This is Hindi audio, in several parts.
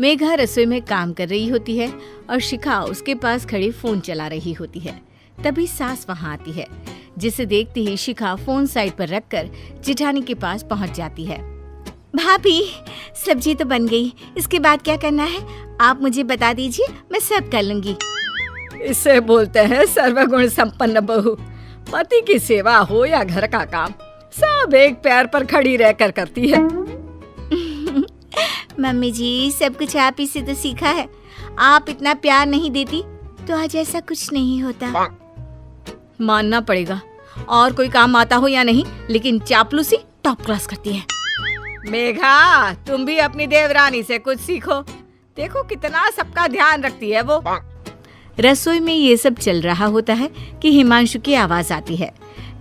मेघा रसोई में काम कर रही होती है और शिखा उसके पास खड़ी फोन चला रही होती है। तभी सास वहाँ आती है, जिसे देखते ही शिखा फोन साइड पर रखकर जेठानी के पास पहुँच जाती है। भाभी, सब्जी तो बन गई, इसके बाद क्या करना है आप मुझे बता दीजिए, मैं सब कर लूंगी। इसे बोलते हैं सर्वगुण संपन्न बहू। पति की सेवा हो या घर का काम, सब एक पैर पर खड़ी रहकर करती है। मम्मी जी, सब कुछ आप ही से तो सीखा है। आप इतना प्यार नहीं देती तो आज ऐसा कुछ नहीं होता। मानना पड़ेगा, और कोई काम आता हो या नहीं, लेकिन चापलूसी टॉप क्लास करती है। मेघा, तुम भी अपनी देवरानी से कुछ सीखो। देखो कितना सबका ध्यान रखती है वो। रसोई में ये सब चल रहा होता है कि हिमांशु की आवाज आती है,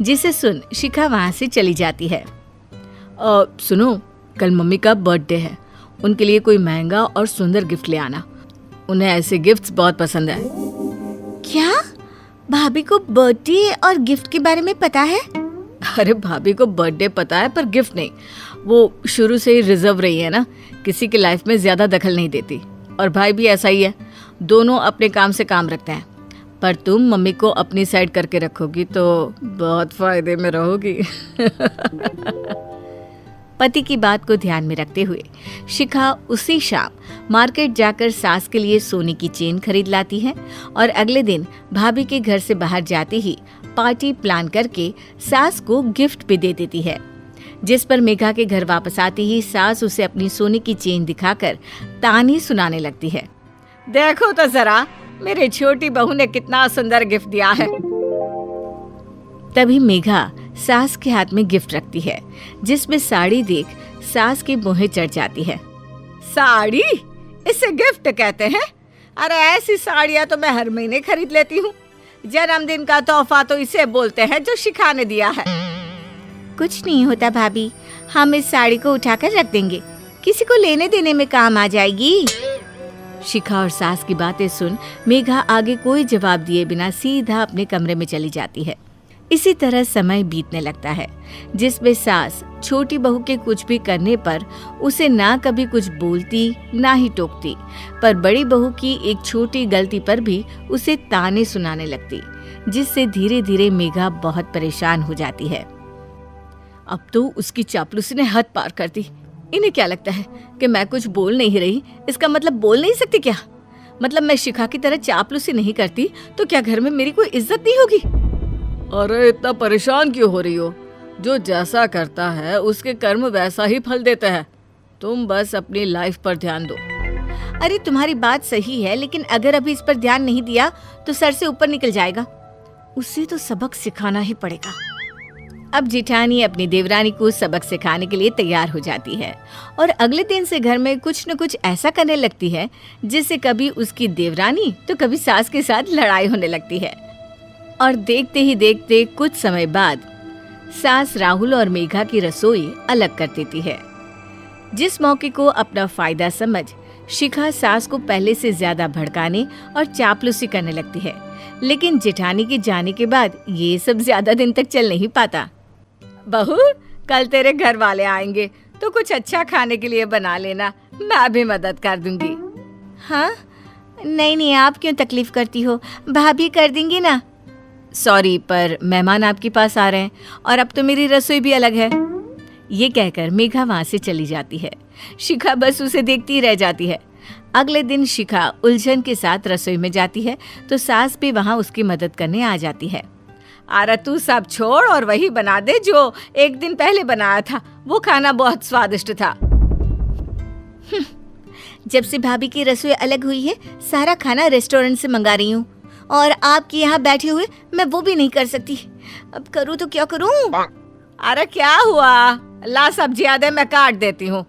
जिसे सुन शिखा वहाँ से चली जाती है। सुनो, कल मम्मी का बर्थडे है, उनके लिए कोई महंगा और सुंदर गिफ्ट ले आना। उन्हें ऐसे गिफ्ट्स बहुत पसंद है। क्या भाभी को बर्थडे और गिफ्ट के बारे में पता है? अरे भाभी को बर्थडे पता है पर गिफ्ट नहीं। वो शुरू से ही रिजर्व रही है ना, किसी की लाइफ में ज्यादा दखल नहीं देती। और भाई भी ऐसा ही है, दोनों अपने काम से काम रखते हैं। पर तुम मम्मी को अपनी साइड करके रखोगी तो बहुत फायदे में रहोगी। पति की बात को ध्यान में रखते हुए शिखा उसी शाम मार्केट जाकर सास के लिए सोने की चेन खरीद लाती है और अगले दिन भाभी के घर से बाहर जाते ही पार्टी प्लान करके सास को गिफ्ट भी दे देती है। जिस पर मेघा के घर वापस आती ही सास उसे अपनी सोने की चेन दिखाकर ताने सुनाने लगती है। देखो तो जरा, मेरी छोटी बहू ने कितना सुंदर गिफ्ट दिया है। तभी मेघा सास के हाथ में गिफ्ट रखती है, जिसमें साड़ी देख सास की मोहे चढ़ जाती है। साड़ी? इसे गिफ्ट कहते हैं? अरे ऐसी साड़ियाँ तो मैं हर महीने खरीद लेती हूँ। जन्मदिन का तोहफा तो इसे बोलते हैं जो शिखा ने दिया है। कुछ नहीं होता भाभी, हम इस साड़ी को उठाकर रख देंगे, किसी को लेने देने में काम आ जाएगी। शिखा और सास की बातें सुन मेघा आगे कोई जवाब दिए बिना सीधा अपने कमरे में चली जाती है। इसी तरह समय बीतने लगता है, जिसमें सास छोटी बहू के कुछ भी करने पर उसे ना कभी कुछ बोलती ना ही टोकती, पर बड़ी बहू की एक छोटी गलती पर भी उसे ताने सुनाने लगती, जिससे धीरे धीरे मेघा बहुत परेशान हो जाती है। अब तो उसकी चापलूसी ने हद पार कर दी। इन्हें क्या लगता है कि मैं कुछ बोल नहीं रही, इसका मतलब बोल नहीं सकती क्या? मतलब मैं शिखा की तरह चापलूसी नहीं करती तो क्या घर में मेरी कोई इज्जत नहीं होगी? अरे इतना परेशान क्यों हो रही हो? जो जैसा करता है उसके कर्म वैसा ही फल देते हैं। तुम बस अपनी लाइफ पर ध्यान दो। अरे तुम्हारी बात सही है, लेकिन अगर अभी इस पर ध्यान नहीं दिया तो सर से ऊपर निकल जाएगा। उसे तो सबक सिखाना ही पड़ेगा। अब जेठानी अपनी देवरानी को सबक सिखाने के लिए तैयार हो जाती है और अगले दिन से घर में कुछ न कुछ ऐसा करने लगती है जिससे कभी उसकी देवरानी तो कभी सास के साथ लड़ाई होने लगती है। और देखते ही देखते कुछ समय बाद सास राहुल और मेघा की रसोई अलग कर देती है। जिस मौके को अपना फायदा समझ शिखा सास को पहले से ज्यादा भड़काने और चापलूसी करने लगती है, लेकिन जेठानी के जाने के बाद ये सब ज्यादा दिन तक चल नहीं पाता। बहू, कल तेरे घर वाले आएंगे तो कुछ अच्छा खाने के लिए बना लेना, मैं भी मदद कर दूंगी। हाँ? नहीं, आप क्यों तकलीफ करती हो, भाभी कर देंगी ना। सॉरी, पर मेहमान आपके पास आ रहे हैं और अब तो मेरी रसोई भी अलग है। ये कहकर मेघा वहाँ से चली जाती है। शिखा बस उसे देखती रह जाती है। अगले दिन शिखा उलझन के साथ रसोई में जाती है तो सास भी वहाँ उसकी मदद करने आ जाती है। अरे तू सब छोड़ और वही बना दे जो एक दिन पहले बनाया था, वो खाना बहुत स्वादिष्ट था। जब से भाभी की रसोई अलग हुई है सारा खाना रेस्टोरेंट से मंगा रही हूँ और आपके यहाँ बैठे हुए मैं वो भी नहीं कर सकती। अब करूँ तो क्या करूँ? अरे क्या हुआ, ला सब्जियां दे, मैं काट देती हूँ।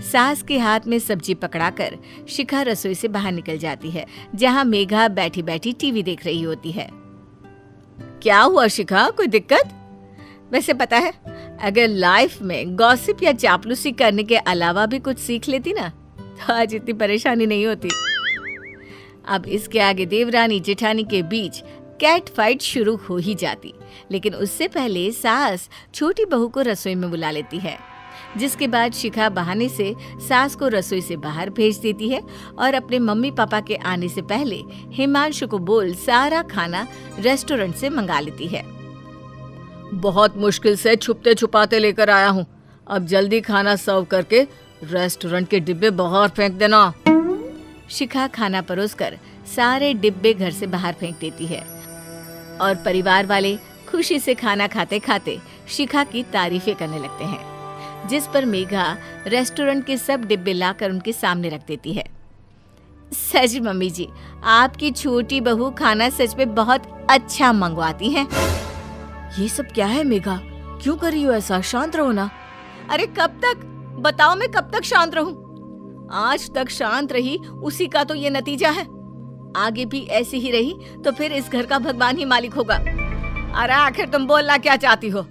सास के हाथ में सब्जी पकड़ाकर शिखा रसोई से बाहर निकल जाती है, जहाँ मेघा बैठी बैठी टीवी देख रही होती है। क्या हुआ शिखा, कोई दिक्कत? वैसे पता है, अगर लाइफ में गॉसिप या चापलूसी करने के अलावा भी कुछ सीख लेती ना तो आज इतनी परेशानी नहीं होती। अब इसके आगे देवरानी जेठानी के बीच कैट फाइट शुरू हो ही जाती, लेकिन उससे पहले सास छोटी बहू को रसोई में बुला लेती है। जिसके बाद शिखा बहाने से सास को रसोई से बाहर भेज देती है और अपने मम्मी पापा के आने से पहले हिमांशु को बोल सारा खाना रेस्टोरेंट से मंगा लेती है। बहुत मुश्किल से छुपते छुपाते लेकर आया हूँ, अब जल्दी खाना सर्व करके रेस्टोरेंट के डिब्बे बाहर फेंक देना। शिखा खाना परोसकर सारे डिब्बे घर से बाहर फेंक देती है और परिवार वाले खुशी से खाना खाते खाते शिखा की तारीफें करने लगते हैं, जिस पर मेघा रेस्टोरेंट के सब डिब्बे लाकर उनके सामने रख देती है। सच मम्मी जी, आपकी छोटी बहू खाना सच में बहुत अच्छा मंगवाती है। ये सब क्या है मेघा, क्यों कर रही हो ऐसा? शांत रहो ना। अरे कब तक, बताओ मैं कब तक शांत रहूं? आज तक शांत रही, उसी का तो ये नतीजा है। आगे भी ऐसी ही रही तो फिर इस घर का भगवान ही मालिक होगा। अरे आखिर तुम बोलना क्या चाहती हो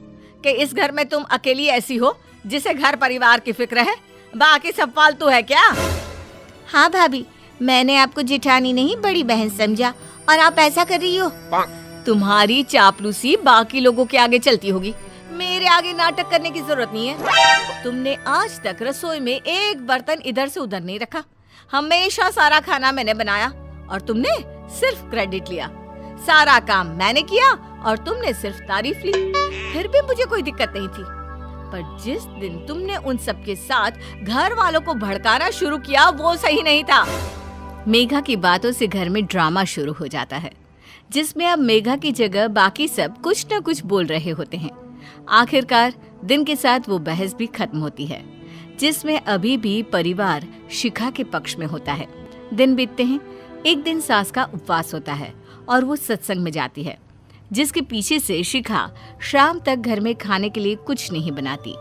कि इस घर में तुम अकेली ऐसी हो जिसे घर परिवार की फिक्र है, बाकी सब फालतू है क्या? हाँ भाभी, मैंने आपको जिठानी नहीं बड़ी बहन समझा और आप ऐसा कर रही हो। तुम्हारी चापलूसी बाकी लोगों के आगे चलती होगी, मेरे आगे नाटक करने की जरूरत नहीं है। तुमने आज तक रसोई में एक बर्तन इधर से उधर नहीं रखा, हमेशा सारा खाना मैंने बनाया और तुमने सिर्फ क्रेडिट लिया। सारा काम मैंने किया और तुमने सिर्फ तारीफ ली, फिर भी मुझे कोई दिक्कत नहीं थी। पर जिस दिन तुमने उन सब के साथ घर वालों को भड़काना शुरू किया, वो सही नहीं था। मेघा की बातों से घर में ड्रामा शुरू हो जाता है, जिसमें अब मेघा की जगह बाकी सब कुछ न कुछ बोल रहे होते हैं। आखिरकार दिन के साथ वो बहस भी खत्म होती है, जिसमें अभी भी परिवार शिखा के पक्ष में होता है। दिन बीतते हैं। एक दिन सास का उपवास होता है और वो सत्संग में जाती है, जिसके पीछे से शिखा शाम तक घर में खाने के लिए कुछ नहीं बनाती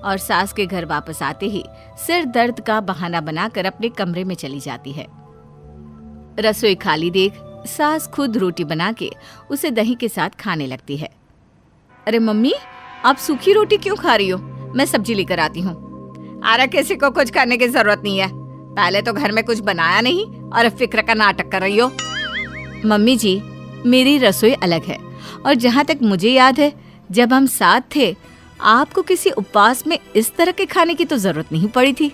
और सास के घर वापस आते ही सिर दर्द का बहाना बनाकर अपने कमरे में चली जाती है। रसोई खाली देख सास खुद रोटी बना के उसे दही के साथ खाने लगती है। अरे मम्मी, आप सूखी रोटी क्यों खा रही हो? मैं सब्जी लेकर आती हूँ। अरे किसी को कुछ करने की जरूरत नहीं है, पहले तो घर में कुछ बनाया नहीं और फिक्र का नाटक कर रही हो। मम्मी जी, मेरी रसोई अलग है और जहाँ तक मुझे याद है, जब हम साथ थे आपको किसी उपवास में इस तरह के खाने की तो जरूरत नहीं पड़ी थी।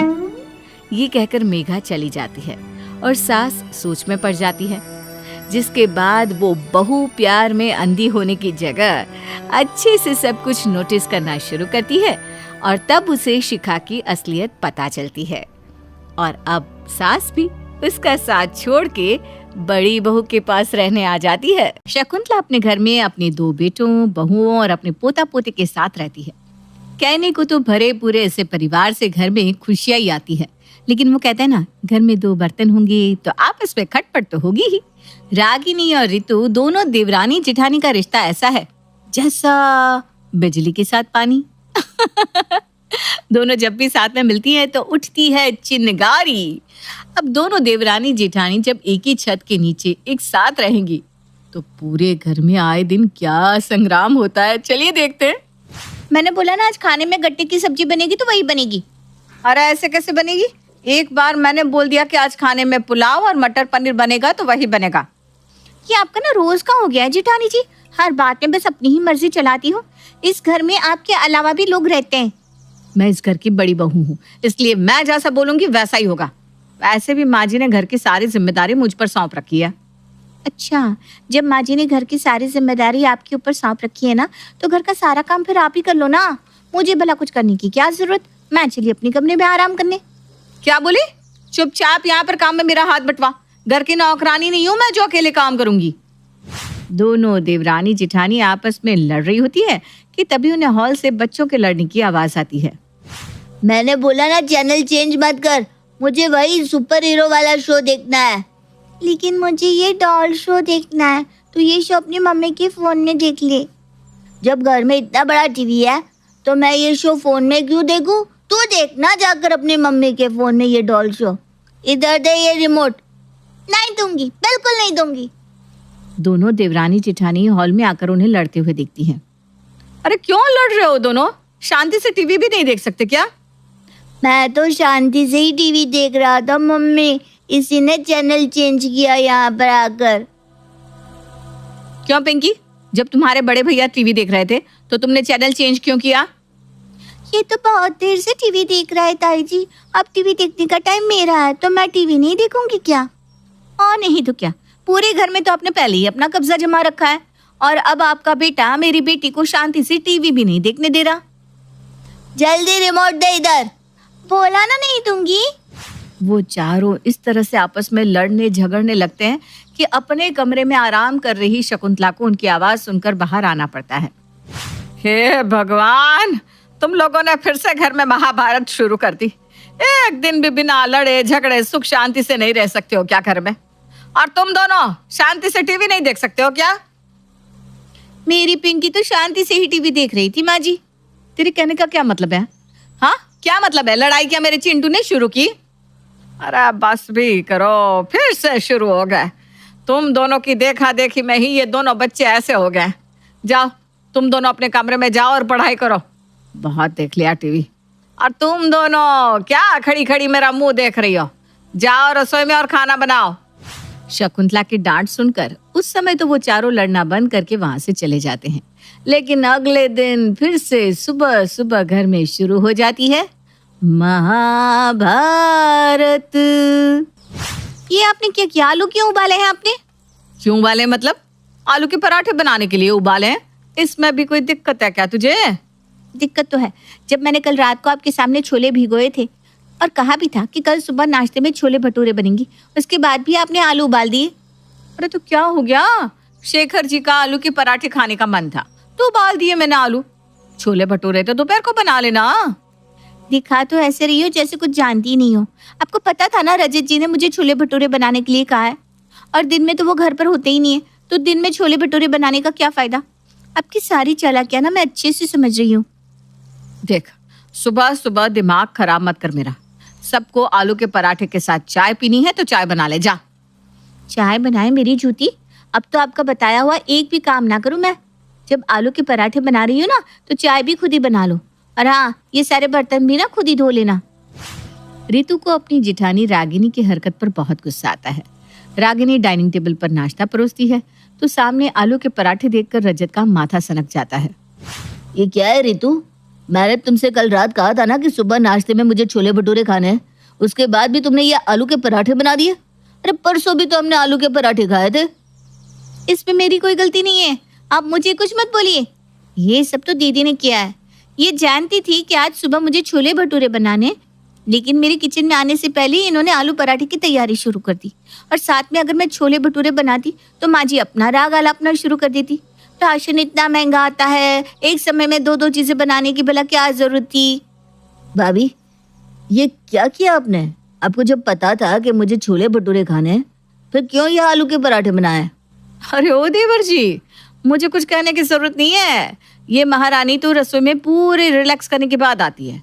ये कहकर मेघा चली जाती है और सास सोच में पड़ जाती है, जिसके बाद वो बहू प्यार में अंधी होने की जगह अच्छे से सब कुछ नोटिस करना शुरू करती है और तब उसे शिखा की असलियत पता चलती है और अब सास भी उसका साथ छोड़ के बड़ी बहू के पास रहने आ जाती है। शकुंतला अपने घर में अपने 2 बेटों, बहुओं और अपने पोता पोते के साथ रहती है। कहने को तो भरे पूरे ऐसे परिवार से घर में खुशियां ही आती है, लेकिन वो कहते हैं ना, घर में 2 बर्तन होंगे तो आपस में खटपट तो होगी ही। रागिनी और रितु दोनों देवरानी जेठानी का रिश्ता ऐसा है जैसा बिजली के साथ पानी। दोनों जब भी साथ में मिलती हैं तो उठती है चिनगारी। अब दोनों देवरानी जेठानी जब एक ही छत के नीचे एक साथ रहेंगी तो पूरे घर में आए दिन क्या संग्राम होता है, चलिए देखते हैं। मैंने बोला ना आज खाने में गट्टे की सब्जी बनेगी तो वही बनेगी। अरे ऐसे कैसे बनेगी? एक बार मैंने बोल दिया कि आज खाने में पुलाव और मटर पनीर बनेगा तो वही बनेगा। ये आपका ना रोज का हो गया है जेठानी जी, हर बात में बस अपनी ही मर्जी चलाती हो। इस घर में आपके अलावा भी लोग रहते हैं। मैं इस घर की बड़ी बहू हूँ, इसलिए मैं जैसा बोलूंगी वैसा ही होगा। वैसे भी माँ जी ने घर की सारी जिम्मेदारी मुझ पर सौंप रखी है। अच्छा, जब माँ जी ने घर की सारी जिम्मेदारी आपके ऊपर सौंप रखी है ना, तो घर का सारा काम फिर आप ही कर लो ना। मुझे भला कुछ करने की क्या जरूरत, मैं चली अपने कमरे में आराम करने। क्या बोली? चुपचाप यहाँ पर काम में मेरा हाथ बटवा। घर की नौकरानी नहीं हूँ मैं जो अकेले काम करूंगी। दोनों देवरानी जेठानी आपस में लड़ रही होती है कि तभी उन्हें हॉल से बच्चों के लड़ने की आवाज आती है। मैंने बोला ना चैनल चेंज मत कर, मुझे वही सुपर हीरो वाला शो देखना है। लेकिन मुझे ये डॉल शो देखना है, तो ये शो अपनी मम्मी के फोन में देख ले। जब घर में इतना बड़ा टीवी है तो मैं ये शो फोन में क्यों देखूं? तू देखना जाकर अपनी मम्मी के फोन में ये डॉल शो। इधर दे ये रिमोट। नहीं दूंगी, बिल्कुल नहीं दूंगी। दोनों देवरानी जेठानी हॉल में आकर उन्हें लड़ते हुए देखती हैं। अरे क्यों लड़ रहे हो दोनों? शांति से टीवी भी नहीं देख सकते क्या? मैं तो शांति से ही टीवी देख रहा था मम्मी, इसी ने चैनल चेंज किया यहाँ पर आकर। क्यों पिंकी, जब तुम्हारे बड़े भैया टीवी देख रहे थे तो तुमने चैनल चेंज क्यों किया? ये तो बहुत देर से टीवी देख रहा है ताई जी। अब टीवी देखने का टाइम मेरा है, तो मैं टीवी नहीं देखूंगी क्या? और नहीं तो क्या, पूरे घर में तो आपने पहले ही अपना कब्जा जमा रखा है, और अब आपका बेटा मेरी बेटी को शांति से टीवी भी नहीं देखने दे रहा। जल्दी रिमोट दे इधर। बोला ना नहीं दूंगी। वो चारों इस तरह से आपस में लड़ने झगड़ने लगते हैं कि अपने कमरे में आराम कर रही शकुंतला को उनकी आवाज सुनकर बाहर आना पड़ता है। हे भगवान, तुम लोगों ने फिर से घर में महाभारत शुरू कर दी। एक दिन भी बिना लड़े झगड़े सुख शांति से नहीं रह सकते हो क्या घर में? और तुम दोनों शांति से टीवी नहीं देख सकते हो क्या? मेरी पिंकी तो शांति से ही टीवी देख रही थी माँ जी। तेरे कहने का क्या मतलब है? हाँ, क्या मतलब है? लड़ाई क्या मेरे चिंटू ने शुरू की? अरे बस भी करो, फिर से शुरू हो गए। तुम दोनों की देखा देखी में ही ये दोनों बच्चे ऐसे हो गए। जाओ, तुम दोनों अपने कमरे में जाओ और पढ़ाई करो। बहुत देख लिया टीवी। और तुम दोनों क्या खड़ी खड़ी मेरा मुंह देख रही हो? जाओ रसोई में और खाना बनाओ। शकुंतला की डांट सुनकर उस समय तो वो चारों लड़ना बंद करके वहां से चले जाते हैं। लेकिन अगले दिन फिर से सुबह सुबह घर में शुरू हो जाती है महाभारत। ये आपने क्या किया? आलू क्यों उबाले हैं आपने? क्यों उबाले मतलब? आलू के पराठे बनाने के लिए उबाले हैं। इसमें भी कोई दिक्कत है क्या तुझे? दिक्कत तो है। जब मैंने कल रात को आपके सामने छोले भिगोए थे और कहा भी था कि कल सुबह नाश्ते में छोले भटूरे बनेंगी, उसके बाद भी आपने आलू उबाल दिए। अरे तो क्या हो गया? शेखर जी का आलू के पराठे खाने का मन था तो उबाल दिए मैंने आलू। छोले भटूरे तो दोपहर को बना लेना। दिखा तो ऐसे रही हो जैसे कुछ जानती ही नहीं हो। आपको पता था ना रजत जी ने मुझे छोले भटूरे बनाने के लिए कहा है, और दिन में तो वो घर पर होते ही नहीं है, तो दिन में छोले भटूरे बनाने का क्या फायदा? आपकी सारी चालाकियां ना मैं अच्छे से समझ रही हूँ। देख, सुबह सुबह दिमाग खराब मत कर मेरा। सबको आलू के पराठे के साथ चाय पीनी है तो चाय बना ले जा। चाय बनाए मेरी जूती? अब तो आपका बताया हुआ एक भी काम ना करूं मैं। जब आलू के पराठे बना रही हूँ ना, तो चाय भी खुद ही बना लो, और हाँ, ये सारे बर्तन भी ना खुद ही धो लेना। रितु को अपनी जिठानी रागिनी की हरकत पर बहुत गुस्सा आता है। रागिनी डाइनिंग टेबल पर नाश्ता परोसती है तो सामने आलू के पराठे देखकर रजत का माथा सनक जाता है। ये क्या है रितु? मैंने तुमसे कल रात कहा था ना कि सुबह नाश्ते में मुझे छोले भटूरे खाने हैं, उसके बाद भी तुमने ये आलू के पराठे बना दिए। अरे परसों भी तो हमने आलू के पराठे खाए थे। इसमें मेरी कोई गलती नहीं है, आप मुझे कुछ मत बोलिए। ये सब तो दीदी ने किया है। ये जानती थी कि आज सुबह मुझे छोले भटूरे बनाने, लेकिन मेरे किचन में आने से पहले ही इन्होंने आलू पराठे की तैयारी शुरू कर दी। और साथ में अगर मैं छोले भटूरे बनाती तो माँ जी अपना राग आलापना शुरू कर देती। राशन इतना महंगा आता है, एक समय में दो दो चीजें बनाने की भला क्या जरूरत थी? भाभी, ये क्या किया आपने? आपको जब पता था कि मुझे छोले भटूरे खाने हैं, फिर क्यों ये आलू के पराठे बनाए? अरे ओ देवर जी, मुझे कुछ कहने की जरूरत नहीं है। ये महारानी तो रसोई में पूरे रिलैक्स करने के बाद आती है।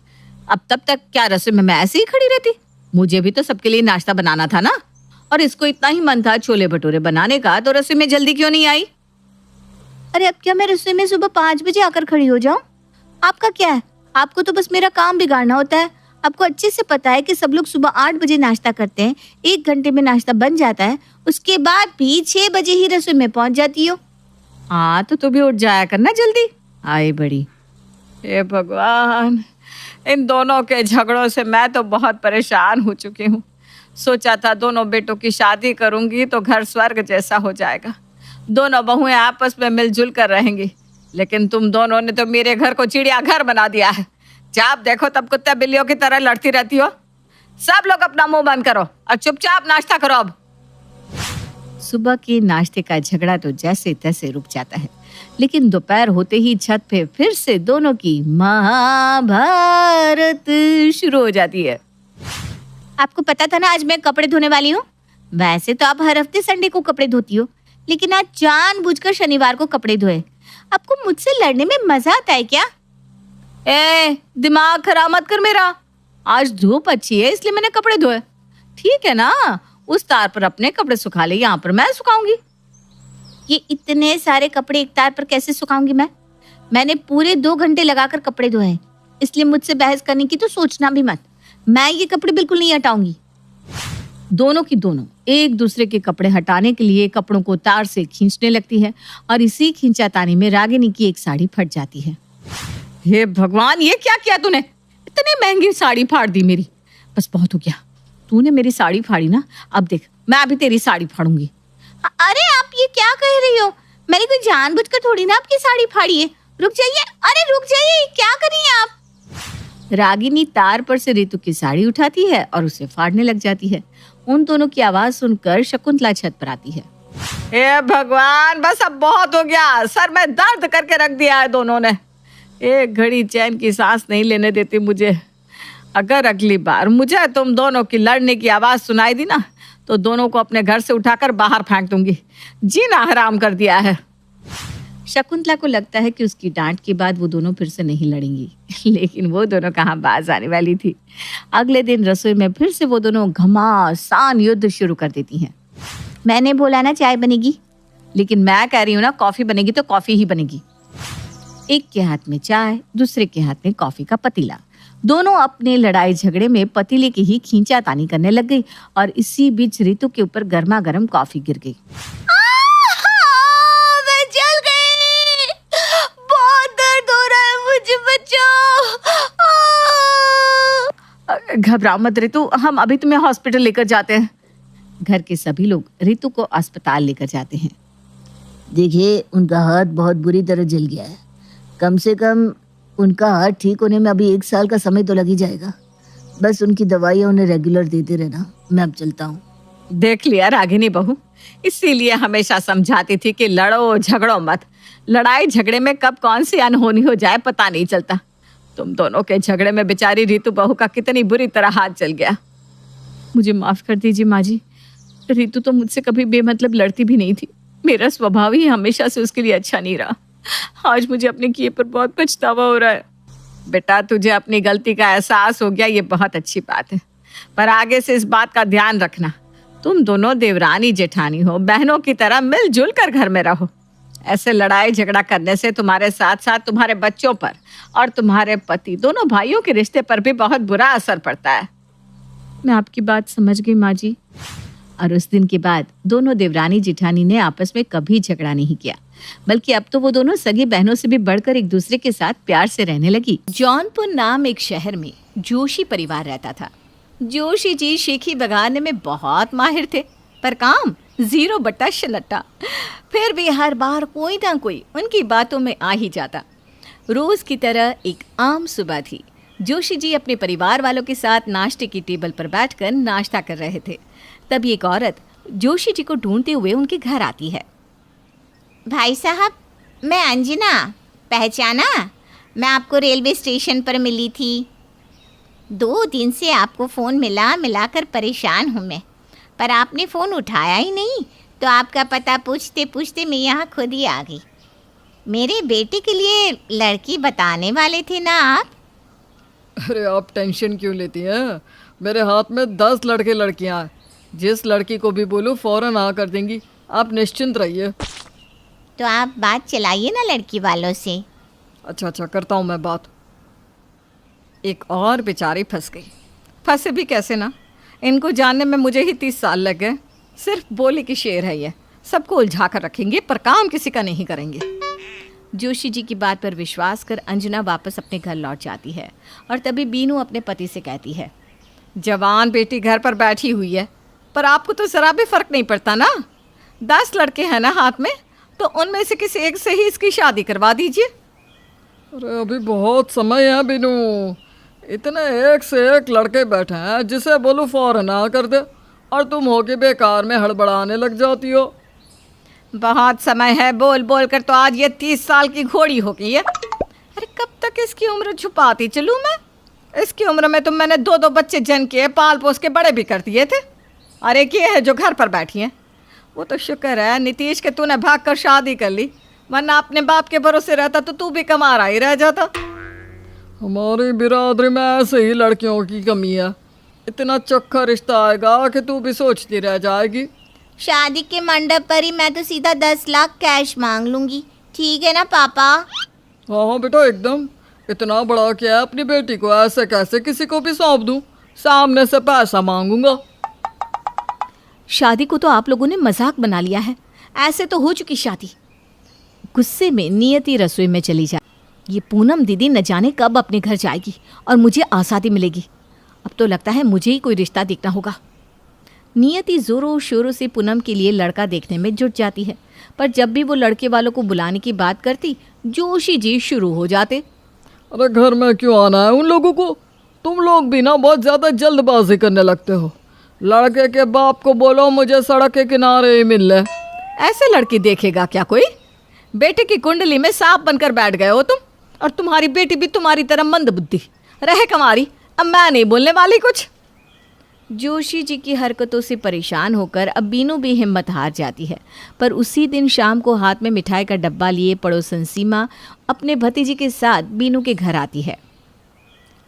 अब तब तक क्या रसोई में मैं ऐसे ही खड़ी रहती? मुझे भी तो सबके लिए नाश्ता बनाना था ना। और इसको इतना ही मन था छोले भटूरे बनाने का, तो रसोई में जल्दी क्यों नहीं आई? अरे अब क्या मैं रसोई में सुबह 5 बजे आकर खड़ी हो जाऊं? आपका क्या है? आपको तो बस मेरा काम बिगाड़ना होता है। आपको अच्छे से पता है कि सब लोग सुबह 8 बजे नाश्ता करते हैं, 1 घंटे में नाश्ता बन जाता है, उसके बाद भी 6 बजे ही रसोई में पहुंच जाती हो। हाँ, तो तू भी उठ जाया करना जल्दी। आई बड़ी। हे भगवान, इन दोनों के झगड़ों से मैं तो बहुत परेशान हो चुकी हूँ। सोचा था दोनों बेटों की शादी करूंगी तो घर स्वर्ग जैसा हो जाएगा, दोनों बहुएं आपस में मिलजुल कर रहेंगी, लेकिन तुम दोनों ने तो मेरे घर को चिड़ियाघर बना दिया है। जब देखो तब कुत्ते बिल्लियों की तरह लड़ती रहती हो। सब लोग अपना मुंह बंद करो और चुपचाप नाश्ता करो। अब सुबह के नाश्ते का झगड़ा तो जैसे तैसे रुक जाता है, लेकिन दोपहर होते ही छत पे फिर से दोनों की महाभारत शुरू हो जाती है। आपको पता था ना आज मैं कपड़े धोने वाली हूँ? वैसे तो आप हर हफ्ते संडे को कपड़े धोती हो, लेकिन आज जानबूझकर शनिवार को कपड़े धोए। आपको मुझसे लड़ने में मजा आता है क्या? दिमाग खराब मत कर मेरा। आज धूप अच्छी है इसलिए मैंने कपड़े धोए। ठीक है ना, उस तार पर अपने कपड़े सुखा ले, यहाँ पर मैं सुखाऊंगी। ये इतने सारे कपड़े एक तार पर कैसे सुखाऊंगी मैं? मैंने पूरे 2 घंटे लगाकर कपड़े धोए, इसलिए मुझसे बहस करने की तो सोचना भी मत। मैं ये कपड़े बिल्कुल नहीं हटाऊंगी। दोनों की दोनों एक दूसरे के कपड़े हटाने के लिए कपड़ों को तार से खींचने लगती है और इसी खींचातानी में रागिनी की एक साड़ी फट जाती है। हे भगवान, ये क्या किया तूने? इतनी महंगी साड़ी फाड़ दी मेरी। बस बहुत हो गया, तूने मेरी साड़ी फाड़ी ना, अब देख मैं अभी तेरी साड़ी फाड़ूंगी। अरे आप ये क्या कह रही हो? मैंने कोई जानबूझकर थोड़ी ना आपकी साड़ी फाड़ी है। रुक जाइए, अरे रुक जाइए, क्या कर रही हैं आप? रागिनी तार पर से रितु की साड़ी उठाती है और उसे फाड़ने लग जाती है। उन दोनों की आवाज सुनकर शकुंतला छत पर आती है। हे भगवान, बस अब बहुत हो गया, सर में दर्द करके रख दिया है दोनों ने। एक घड़ी चैन की सांस नहीं लेने देती मुझे। अगर अगली बार मुझे तुम दोनों की लड़ने की आवाज सुनाई दी ना, तो दोनों को अपने घर से उठाकर बाहर फेंक दूंगी। जीना हराम कर दिया है। शकुंतला को लगता है कि उसकी डांट के बाद वो दोनों फिर से नहीं लड़ेंगी, लेकिन वो दोनों कहाँ बाज आने वाली थी। अगले दिन रसोई में फिर से वो दोनों घमासान युद्ध शुरू कर देती हैं। मैंने बोला ना चाय बनेगी, लेकिन मैं कह रही हूँ ना, कॉफी बनेगी तो कॉफी ही बनेगी। एक के हाथ में चाय, दूसरे के हाथ में कॉफी का पतीला। दोनों अपने लड़ाई झगड़े में पतीले की ही खींचातानी करने लग गई और इसी बीच रितु के ऊपर गर्मा गर्म कॉफी गिर गई। मैं जल गई, बहुत दर्द हो रहा है, मुझे बचाओ। घबराओ मत रितु, हम अभी तुम्हें हॉस्पिटल लेकर जाते हैं। घर के सभी लोग रितु को अस्पताल लेकर जाते हैं। देखिए, उनका हाथ बहुत बुरी तरह जल गया है। कम से कम उनका हाथ ठीक होने में अभी 1 साल का समय तो लग ही जाएगा। बस उनकी दवाइयाँ उन्हें रेगुलर देते रहना। मैं अब चलता हूँ। देख लिया रागिनी बहू, इसीलिए हमेशा समझाती थी कि लड़ो झगड़ो मत। लड़ाई झगड़े में कब कौन सी अनहोनी हो जाए पता नहीं चलता। तुम दोनों के झगड़े में बेचारी रितु बहू का कितनी बुरी तरह हाथ जल गया। मुझे माफ कर दीजिए माँ जी। रितु तो मुझसे कभी बेमतलब लड़ती भी नहीं थी। मेरा स्वभाव ही हमेशा से उसके लिए अच्छा नहीं रहा। आज मुझे अपने किए पर बहुत पछतावा हो रहा है। बेटा, तुझे अपनी गलती का एहसास हो गया, ये बहुत अच्छी बात है। पर आगे से इस बात का ध्यान रखना, तुम दोनों देवरानी जेठानी हो, बहनों की तरह मिलजुल कर घर में रहो। ऐसे लड़ाई झगड़ा करने से तुम्हारे साथ साथ तुम्हारे बच्चों पर और तुम्हारे पति, दोनों भाइयों के रिश्ते पर भी बहुत बुरा असर पड़ता है। मैं आपकी बात समझ गई माँ जी। और उस दिन के बाद दोनों देवरानी जेठानी ने आपस में कभी झगड़ा नहीं किया, बल्कि अब तो वो दोनों सगी बहनों से भी बढ़कर एक दूसरे के साथ प्यार से रहने लगी। जौनपुर नाम एक शहर में जोशी परिवार रहता था। जोशी जी शीखी बगाने में बहुत माहिर थे, पर काम 0 शलट्टा। फिर भी हर बार कोई ना कोई उनकी बातों में आ ही जाता। रोज की तरह एक आम सुबह थी। जोशी जी अपने परिवार वालों के साथ नाश्ते की टेबल पर बैठकर नाश्ता कर रहे थे। तभी एक औरत जोशी जी को ढूंढते हुए उनके घर आती है। भाई साहब, मैं अंजना, पहचाना? मैं आपको रेलवे स्टेशन पर मिली थी। 2 दिन से आपको फ़ोन मिलाकर परेशान हूँ मैं, पर आपने फ़ोन उठाया ही नहीं, तो आपका पता पूछते पूछते मैं यहाँ खुद ही आ गई। मेरे बेटे के लिए लड़की बताने वाले थे ना आप? अरे आप टेंशन क्यों लेती हैं? मेरे हाथ में 10 लड़के लड़कियां हैं। जिस लड़की को भी बोलूं फौरन हाँ कर देंगी। आप निश्चिंत रहिए। तो आप बात चलाइए ना लड़की वालों से। अच्छा करता हूँ मैं बात। एक और बेचारी फंस गई। फंसे भी कैसे ना, इनको जानने में मुझे ही 30 साल लग गए। सिर्फ बोली की शेर है ये, सबको उलझा कर रखेंगे पर काम किसी का नहीं करेंगे। जोशी जी की बात पर विश्वास कर अंजना वापस अपने घर लौट जाती है और तभी बीनू अपने पति से कहती है, जवान बेटी घर पर बैठी हुई है, पर आपको तो जरा भी फर्क नहीं पड़ता ना। 10 लड़के हैं ना हाथ में, तो उनमें से किसी एक से ही इसकी शादी करवा दीजिए। अरे अभी बहुत समय है बिनू। इतने एक से एक लड़के बैठे हैं, जिसे बोलूं फौरन हाँ कर दे, और तुम हो के बेकार में हड़बड़ाने लग जाती हो। बहुत समय है, बोल बोल कर तो आज ये 30 साल की घोड़ी हो गई है। अरे कब तक इसकी उम्र छुपाती चलूँ मैं? इसकी उम्र में तो मैंने 2 बच्चे जन्म किए, पाल पोस के बड़े भी कर दिए थे। और एक ये है जो घर पर बैठी है। वो तो शुक्र है नीतीश के तूने भाग कर शादी कर ली, वरना अपने बाप के भरोसे रहता तो तू भी कमारा ही रह जाता। हमारी बिरादरी में ऐसे ही लड़कियों की कमी है। इतना चोखा रिश्ता आएगा कि तू भी सोचती रह जाएगी। शादी के मंडप पर ही मैं तो सीधा 10 लाख कैश मांग लूंगी, ठीक है ना पापा? हाँ बेटा, एकदम। इतना बड़ा क्या है, अपनी बेटी को ऐसे कैसे किसी को भी सौंप दूं? सामने से पैसा मांगूंगा। शादी को तो आप लोगों ने मजाक बना लिया है, ऐसे तो हो चुकी शादी। गुस्से में नियति रसोई में चली जाए। ये पूनम दीदी न जाने कब अपने घर जाएगी और मुझे आज़ादी मिलेगी। अब तो लगता है मुझे ही कोई रिश्ता देखना होगा। नियति ज़ोरों शोरों से पूनम के लिए लड़का देखने में जुट जाती है, पर जब भी वो लड़के वालों को बुलाने की बात करती, जोशी जी शुरू हो जाते। अरे घर में क्यों आना है उन लोगों को? तुम लोग भी ना बहुत ज़्यादा जल्दबाजी करने लगते हो। लड़के के बाप को बोलो मुझे सड़क के किनारे ही मिल ले। ऐसे लड़की देखेगा क्या कोई? बेटे की कुंडली में सांप बनकर बैठ गए हो तुम, और तुम्हारी बेटी भी तुम्हारी तरह मंद बुद्धि रहे कमारी। अब मैं नहीं बोलने वाली कुछ। जोशी जी की हरकतों से परेशान होकर अब बीनू भी हिम्मत हार जाती है, पर उसी दिन शाम को हाथ में मिठाई का डब्बा लिए पड़ोसन सीमा अपने भतीजी के साथ बीनू के घर आती है।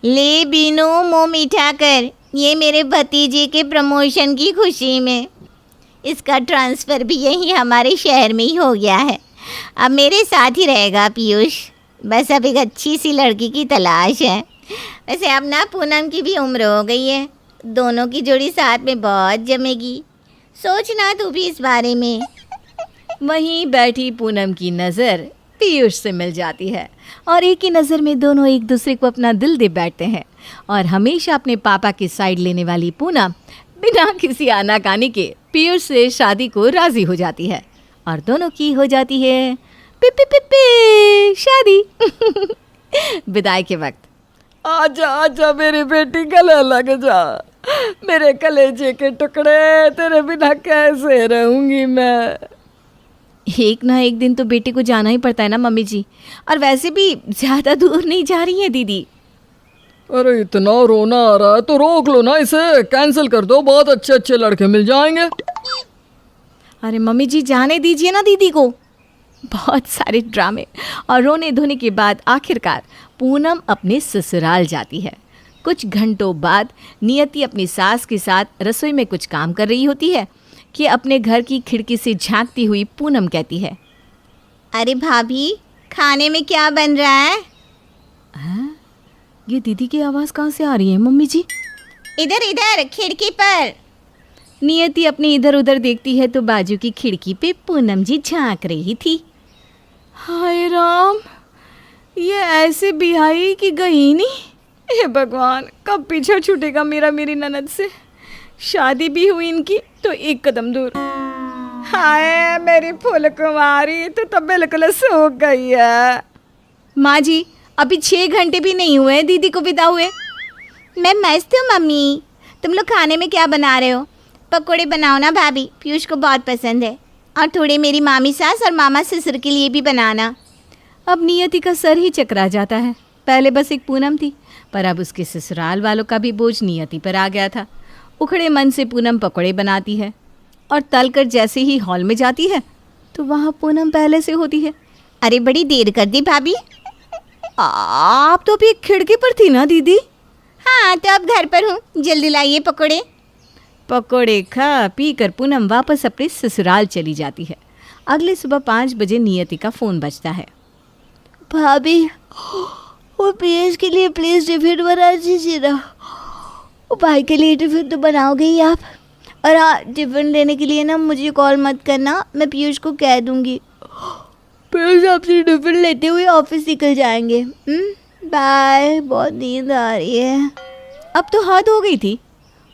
ले बीनू, मुंह मीठा कर। ये मेरे भतीजे के प्रमोशन की खुशी में इसका ट्रांसफ़र भी यहीं हमारे शहर में ही हो गया है। अब मेरे साथ ही रहेगा पीयूष। बस अब एक अच्छी सी लड़की की तलाश है। वैसे अब ना पूनम की भी उम्र हो गई है, दोनों की जोड़ी साथ में बहुत जमेगी। सोचना तू भी इस बारे में। वहीं बैठी पूनम की नज़र पीयूष से मिल जाती है और एक ही नज़र में दोनों एक दूसरे को अपना दिल दे बैठते हैं। और हमेशा अपने पापा की साइड लेने वाली पूनम बिना किसी आनाकानी के पीयूष से शादी को राज़ी हो जाती है और दोनों की हो जाती है पिपी पिपी शादी। विदाई के वक्त आजा आजा मेरी बेटी, गले लग जा। मेरे कलेजे के टुकड़े, तेरे बिना कैसे रहूंगी मैं। एक ना एक दिन तो बेटे को जाना ही पड़ता है ना मम्मी जी, और वैसे भी ज़्यादा दूर नहीं जा रही है दीदी। अरे इतना रोना आ रहा है तो रोक लो ना, इसे कैंसिल कर दो, बहुत अच्छे अच्छे लड़के मिल जाएंगे। अरे मम्मी जी जाने दीजिए ना दीदी को। बहुत सारे ड्रामे और रोने धोने के बाद आखिरकार पूनम अपने ससुराल जाती है। कुछ घंटों बाद नियति अपनी सास के साथ रसोई में कुछ काम कर रही होती है कि अपने घर की खिड़की से झांकती हुई पूनम कहती है, अरे भाभी, खाने में क्या बन रहा है? हाँ? ये दीदी की आवाज़ कहाँ से आ रही है मम्मी जी? इधर इधर खिड़की पर। नियति अपनी इधर उधर देखती है तो बाजू की खिड़की पे पूनम जी झांक रही थी। हाय राम, ये ऐसे बिहाई की गई नहीं। हे भगवान, कब पीछा छूटेगा मेरा मेरी ननद से। शादी भी हुई इनकी तो एक कदम दूर। हाय मेरी फूल कुमारी, तू तो बिल्कुल सूख गई है। माँ जी, अभी 6 घंटे भी नहीं हुए दीदी को विदा हुए। मैं मस्त हूँ मम्मी। तुम लोग खाने में क्या बना रहे हो? पकोड़े बनाओ ना भाभी, पीयूष को बहुत पसंद है। और थोड़े मेरी मामी सास और मामा ससुर के लिए भी बनाना। अब नियति का सर ही चकरा जाता है। पहले बस एक पूनम थी, पर अब उसके ससुराल वालों का भी बोझ नियति पर आ गया था। उखड़े मन से पूनम पकोड़े बनाती है और तलकर जैसे ही हॉल में जाती है तो वहाँ पूनम पहले से होती है। अरे बड़ी देर कर दी भाभी। आप तो अभी खिड़की पर थी ना दीदी? हाँ तो अब घर पर हूँ, जल्दी लाइए पकोड़े। पकोड़े खा पी कर पूनम वापस अपने ससुराल चली जाती है। अगले सुबह 5 बजे नियति का फ़ोन बजता है। भाभी, वो पीयूष के लिए प्लीज़ टिफिन बना दीजिए ना। वो भाई के लिए टिफिन तो बनाओगे ही आप। और हाँ, टिफिन लेने के लिए ना मुझे कॉल मत करना, मैं पीयूष को कह दूँगी। पीयूष आपसे टिफिन लेते हुए ऑफिस निकल जाएंगे। बाय, बहुत नींद आ रही है। अब तो हद हो गई थी।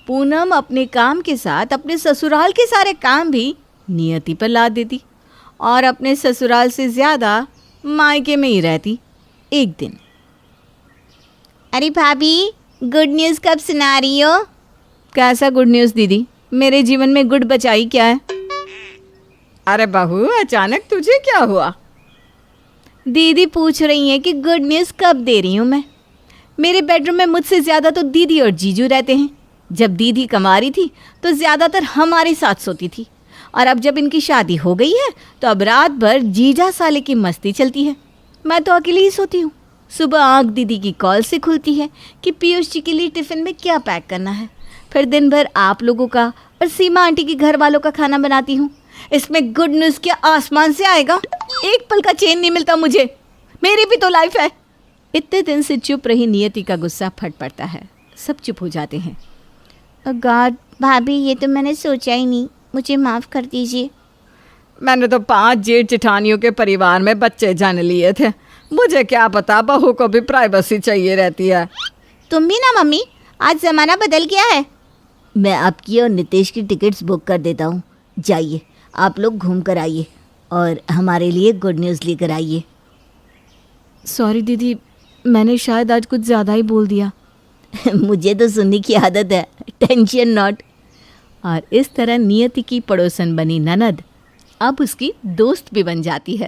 पूनम अपने काम के साथ अपने ससुराल के सारे काम भी नियति पर लाद देती और अपने ससुराल से ज़्यादा मायके में ही रहती। एक दिन, अरे भाभी, गुड न्यूज़ कब सुना रही हो? कैसा गुड न्यूज़ दीदी? मेरे जीवन में गुड बचाई क्या है? अरे बहू, अचानक तुझे क्या हुआ? दीदी पूछ रही हैं कि गुड न्यूज़ कब दे रही हूँ मैं। मेरे बेडरूम में मुझसे ज़्यादा तो दीदी और जीजू रहते हैं। जब दीदी कमा रही थी तो ज़्यादातर हमारे साथ सोती थी, और अब जब इनकी शादी हो गई है तो अब रात भर जीजा साले की मस्ती चलती है। मैं तो अकेली ही सोती हूँ। सुबह आँख दीदी की कॉल से खुलती है कि पीयूष जी के लिए टिफ़िन में क्या पैक करना है। फिर दिन भर आप लोगों का और सीमा आंटी के घर वालों का खाना बनाती हूँ। इसमें गुड न्यूज़ क्या आसमान से आएगा? एक पल का चैन नहीं मिलता मुझे। मेरी भी तो लाइफ है। इतने दिन से चुप रही नियति का गुस्सा फट पड़ता है। सब चुप हो जाते हैं। गॉड, भाभी ये तो मैंने सोचा ही नहीं, मुझे माफ़ कर दीजिए। मैंने तो 5 जेठ जेठानियों के परिवार में बच्चे जन लिए थे, मुझे क्या पता, बहू को भी प्राइवेसी चाहिए रहती है। तुम भी ना मम्मी, आज जमाना बदल गया है। मैं आपकी और नितेश की टिकट्स बुक कर देता हूँ। जाइए, आप लोग घूम कर आइए और हमारे लिए गुड न्यूज़ लेकर आइए। सॉरी दीदी, मैंने शायद आज कुछ ज़्यादा ही बोल दिया। मुझे तो सुनने की आदत है, टेंशन नॉट। और इस तरह नियति की पड़ोसन बनी ननद अब उसकी दोस्त भी बन जाती है।